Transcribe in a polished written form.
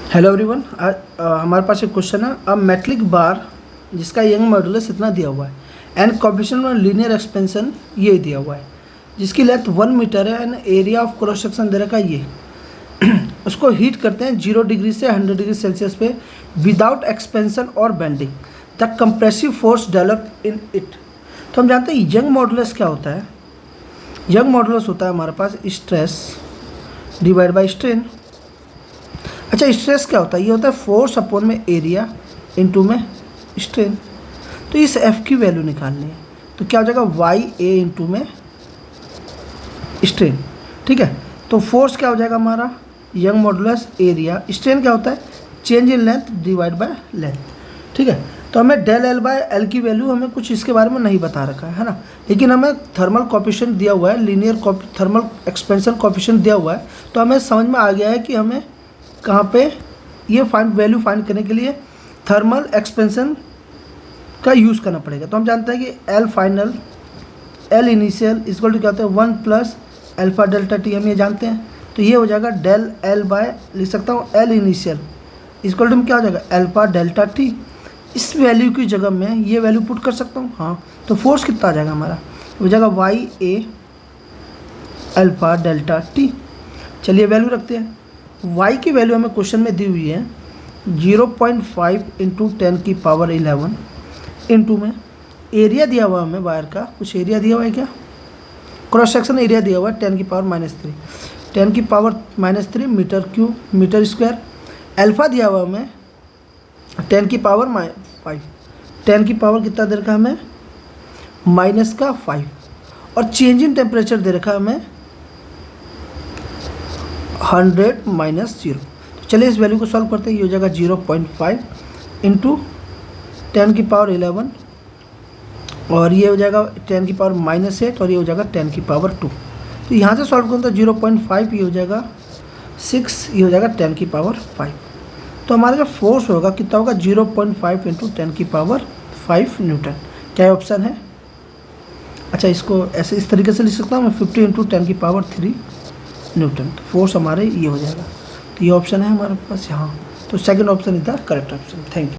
Hello everyone. हमारे पास एक question है। अब मेटलिक बार जिसका यंग मॉडुलस इतना दिया हुआ है and coefficient of linear expansion ये दिया हुआ है, जिसकी लेंथ 1 मीटर है and area of cross section दे रखा है ये उसको हीट करते हैं 0 डिग्री से 100 डिग्री सेल्सियस पे विदाउट एक्सपेंशन और bending. The compressive force develop in it. तो हम जानते हैं यंग मॉडुलस क्या होता है। यंग मॉडुलस होता है हमारे पास स्ट्रेस डिवाइड बाई स्ट्रेन। अच्छा, स्ट्रेस क्या होता है? ये होता है फोर्स अपॉन में एरिया इनटू में स्ट्रेन। तो इस एफ की वैल्यू निकालनी है, तो क्या हो जाएगा वाई ए इंटू में स्ट्रेन। ठीक है, तो फोर्स क्या हो जाएगा हमारा यंग मॉडुलस एरिया। स्ट्रेन क्या होता है? Change in length divide by length. ठीक है, तो हमें डेल एल बाय एल की वैल्यू हमें कुछ इसके बारे में नहीं बता रखा है ना, लेकिन हमें थर्मल कोएफिशिएंट दिया हुआ है, लीनियर थर्मल एक्सपेंशन कोएफिशिएंट दिया हुआ है। तो हमें समझ में आ गया है कि हमें कहाँ पे ये वैल्यू फाइंड करने के लिए थर्मल एक्सपेंशन का यूज़ करना पड़ेगा। तो हम जानते हैं कि L final L initial equal to क्या होता है 1 प्लस अल्फा डेल्टा टी, हम ये जानते हैं। तो ये हो जाएगा डेल एल बाय, लिख सकता हूँ एल इनिशियल इक्वल टू क्या हो जाएगा अल्फा डेल्टा टी। इस वैल्यू की जगह मैं ये वैल्यू पुट कर सकता हूँ। हाँ, तो फोर्स कितना आ जाएगा हमारा? हो जाएगा वाई ए अल्फा डेल्टा टी। चलिए वैल्यू रखते हैं। y की वैल्यू हमें क्वेश्चन में दी हुई है 0.5 इंटू 10 की पावर 11 इंटू में एरिया दिया हुआ है हमें वायर का, कुछ एरिया दिया हुआ है क्या? क्रॉस सेक्शन एरिया दिया हुआ है 10 की पावर -3, 10 की power -3 metre cube metre square. Alpha दिया हुआ हमें 10 की पावर 5, 10 की पावर कितना दे रखा हमें -5, और चेंज इन टेम्परेचर दे रखा हमें 100 -0। तो चलिए इस वैल्यू को सॉल्व करते हैं। ये हो जाएगा 0.5 इंटू 10 की पावर 11, और ये हो जाएगा 10 की पावर -8, और ये हो जाएगा 10 की पावर 2। तो यहाँ से सॉल्व करूँ तो 0.5 ये हो जाएगा 6, ये हो जाएगा 10 की पावर 5। तो हमारा जो फोर्स होगा कितना होगा 0.5 इंटू 10 की पावर 5 न्यूटन। क्या ऑप्शन है? अच्छा, इसको ऐसे इस तरीके से लिख सकता हूँ मैं 50 इंटू 10 की पावर 3 न्यूटन। तो फोर्स हमारे ये हो जाएगा। तो ये ऑप्शन है हमारे पास यहाँ। तो second option is the correct option. Thank you.